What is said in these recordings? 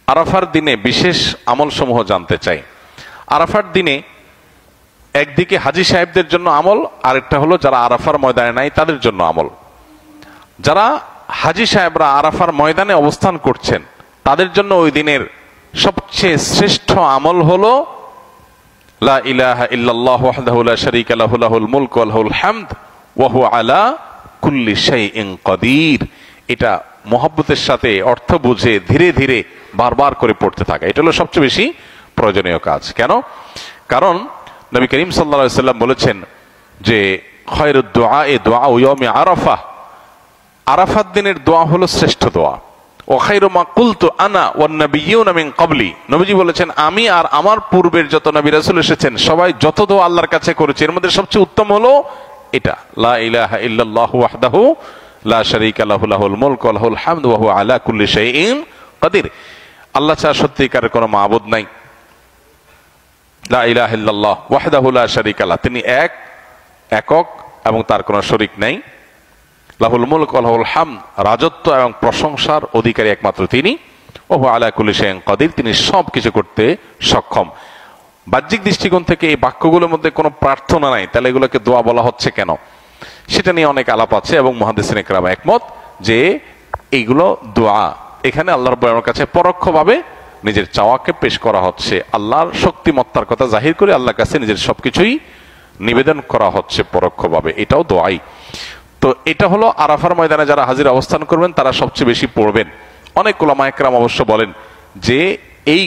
আরাফার দিনে বিশেষ আমল সমূহ জানতে চাই। আরাফার দিনে একদিকে হাজী সাহেবদের জন্য আমল, আরেকটা হলো যারা আরাফার ময়দানে নাই তাদের জন্য আমল। যারা হাজী সাহেবরা আরাফার ময়দানে অবস্থান করছেন তাদের জন্য ওই দিনের সবচেয়ে শ্রেষ্ঠ আমল হলো লা ইলাহা ইল্লাল্লাহ ওয়াহদাহু লা শারীকা লাহু লাহুল মুলকু ওয়া লাহুল হামদ ওয়া হুয়া আলা কুল্লি শাইইন কাদির। এটা মহব্বতের সাথে অর্থ বুঝে ধীরে ধীরে বারবার করে পড়তে থাকা, এটা হলো সবচেয়ে বেশি প্রয়োজনীয় কাজ। কেন? কারণ নবী করিম সাল্লাল্লাহু আলাইহি ওয়াসাল্লাম বলেছেন যে খায়রুদ দুআ দুআউ ইয়াউমি আরাফা, আরাফাত দিনের দোয়া হলো শ্রেষ্ঠ দোয়া। ও খায়রু মা কুলতু আনা ওয়ান নাবিয়্যুনা মিন ক্বাবলি, নবীজি বলেছেন আমি আর আমার পূর্বের যত নবী রাসূল এসেছেন সবাই যত দোয়া আল্লাহর কাছে করেছে এর মধ্যে সবচেয়ে উত্তম হলো এটা, লা ইলাহা ইল্লাল্লাহু ওয়াহদাহু লা শারীকা লাহু লাহুল মুলকু ওয়া লাহুল হামদু ওয়া হুয়া আলা কুল্লি শাইইন কাদির। আল্লাহ ছাড়া সত্যিকারের কোনো মাবুদ নাই, লা ইলাহা ইল্লাল্লাহ ওয়াহদাহু লা শারীকা লাহু, তিনি একক এবং তার কোনো শরীক নাই, লাহুল মুলক ওয়া লাহুল হামদ, রাজত্ব এবং প্রশংসার অধিকারী একমাত্র তিনি, ওয়া হুয়া আলা কুল্লি শাইইন কাদির, তিনি সব কিছু করতে সক্ষম। বাহ্যিক দৃষ্টিকোণ থেকে এই বাক্যগুলোর মধ্যে কোনো প্রার্থনা নাই, তাহলে এগুলোকে দোয়া বলা হচ্ছে কেন সেটা নিয়ে অনেক আলাপ আছে এবং মুহাদ্দিসিন ইকরাম একমত যে এইগুলো দোয়া। এখানে আল্লাহ রাব্বুল আলামিনের কাছে পরোক্ষভাবে নিজের চাওয়াকে পেশ করা হচ্ছে, আল্লাহর শক্তিমত্তার কথা জাহির করে আল্লাহর কাছে নিজের সবকিছুই নিবেদন করা হচ্ছে পরোক্ষভাবে, এটাও দোয়াই। তো এটা হলো আরাফার ময়দানে যারা হাজির অবস্থান করবেন তারা সবচেয়ে বেশি পড়বেন। অনেক উলামা ইকরাম অবশ্য বলেন যে এই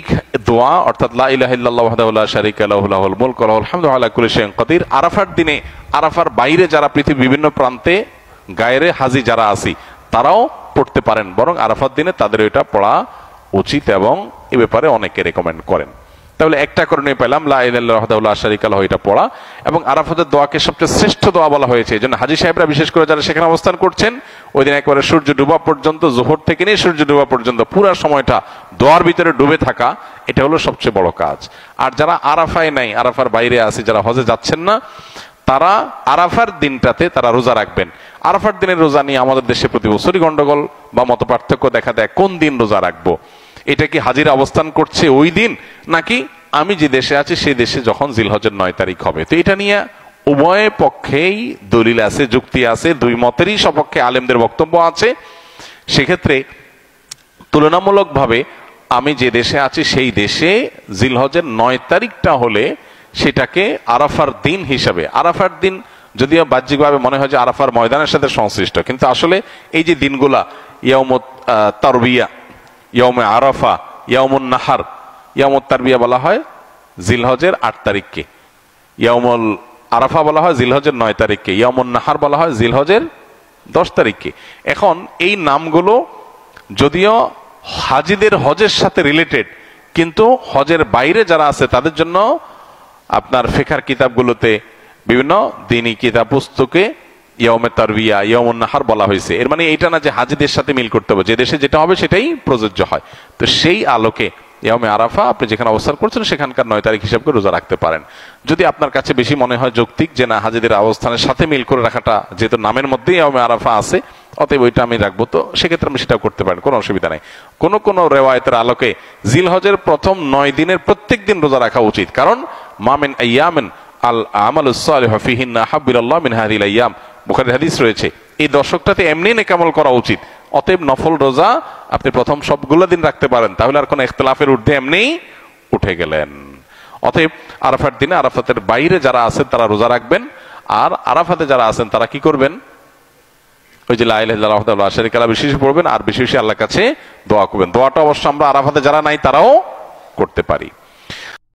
দোয়া অর্থাৎ লা ইলাহা ইল্লাল্লাহু ওয়াহদাহু লা শারীকা লাহু লাহুল মুলকু ওয়া লাহুল হামদু ওয়া আলা কুল্লি শাইইন কাদির, আরাফার দিনে আরাফার বাইরে যারা পৃথিবীর বিভিন্ন প্রান্তে গায়রে হাজী যারা আছি তারাও পড়তে পারেন, বরং আরাফার দিনে তাদের এটা পড়া উচিত এবং এ ব্যাপারে অনেকে রেকমেন্ড করেন। তাহলে একটা করণীয় পেলাম লা ইলাহা ইল্লাল্লাহু ওয়াহদাহু লা শারীকা লাহু, এটা পড়া। এবং আরাফাতের দোয়াকে সবচেয়ে শ্রেষ্ঠ দোয়া বলা হয়েছে, এই জন্য হাজী সাহেবরা বিশেষ করে যারা সেখানে অবস্থান করছেন ওই দিন একবারে সূর্য ডুবা পর্যন্ত, যোহর থেকে নিয়ে সূর্য ডুবা পর্যন্ত পুরো সময়টা দোয়ার ভিতরে ডুবে থাকা, এটা হলো সবচেয়ে বড় কাজ। আর যারা আরাফায় নাই, আরাফার বাইরে আছে, যারা হজে যাচ্ছেন না, তারা আরাফার দিনটাতে তারা রোজা রাখবেন। আরাফার দিনের রোজা নিয়ে আমাদের দেশে প্রতি বছরই গন্ডগোল বা মত পার্থক্য দেখা দেয়, কোন দিন রোজা রাখবো, এটা কি হাজিরা অবস্থান করছে ওই দিন নাকি আমি যে দেশে আছি সেই দেশে যখন জিলহজের 9 তারিখ হবে। তো এটা নিয়ে উভয় পক্ষেই দলিল আছে, যুক্তি আছে, দুই মতেরই সপক্ষে আলেমদের বক্তব্য আছে। সেক্ষেত্রে তুলনামূলকভাবে আমি যে দেশে আছি সেই দেশে জিলহজের 9 তারিখটা হলে সেটাকে আরাফার দিন হিসাবে, আরাফার দিন যদিও বাহ্যিকভাবে মনে হয় যে আরাফার ময়দানের সাথে সংশ্লিষ্ট, কিন্তু আসলে এই যে দিনগুলা ইয়াউমুত তারবিয়া, ইয়াউমে আরাফা, ইয়াউমুন নাহার, ইয়াউমুত তারবিয়া বলা হয় জিলহজের 8 তারিখকে, ইয়াউমুল আরাফা বলা হয় জিলহজের 9 তারিখকে, ইয়াউমুন নাহার বলা হয় জিলহজের 10 তারিখকে। এখন এই নামগুলো যদিও হাজিদের হজের সাথে রিলেটেড, কিন্তু হজের বাইরে যারা আছে তাদের জন্য আপনার ফিকহের কিতাবগুলোতে বিভিন্ন দ্বীনি কিতাব পুস্তকে ইয়াউমে তারবিয়া, ইয়াউমুন নাহার বলা হয়েছে। এর মানে এইটা না যে হাজিদের সাথে মিল করতে হবে, যে দেশে যেটা হবে সেটাই প্রযোজ্য হয়। তো সেই আলোকে ইয়াউমে আরাফা আপনি যেখানে অবস্থান করছেন সেখানকার 9 তারিখ হিসাব করে রোজা রাখতে পারেন। যদি আপনার কাছে বেশি মনে হয় যৌক্তিক যে না হাজিদের অবস্থানের সাথে মিল করে রাখাটা, যেহেতু নামের মধ্যেই ইয়াউমে আরাফা আছে, অতএব ওইটা আমি রাখবো, তো সেক্ষেত্রে আমি সেটাও করতে পারেন, কোনো অসুবিধা নেই। কোন রেওয়ায়েতের আলোকে জিলহজের প্রথম 9 দিনের প্রত্যেক দিন রোজা রাখা উচিত, কারণ মা মিন আইয়ামিন আল আমালুস সালিহু ফিহিন্না আহাব্বু ইলাল্লাহ মিন হাযিহিল আইয়াম, বুখারীর হাদিস রয়েছে। এই দশকটাতে এমনি নেকামল করা উচিত, অতএব নফল রোজা আপনি প্রথম সবগুলো দিন রাখতে পারেন, তাহলে আর কোনো ইখতিলাফের ঊর্ধ্বে এমনি উঠে গেলেন। অতএব আরাফার দিনে আরাফাতের বাইরে যারা আছেন তারা রোজা রাখবেন, আর আরাফাতে যারা আছেন তারা কি করবেন, ওই যে লা ইলাহা ইল্লাল্লাহু ওয়াহদাহু লা শারীকা লাহু বেশি বেশি পড়বেন আর বেশি বেশি আল্লাহর কাছে দোয়া করবেন। দোয়াটা অবশ্য আমরা আরাফাতে যারা নাই তারাও করতে পারি।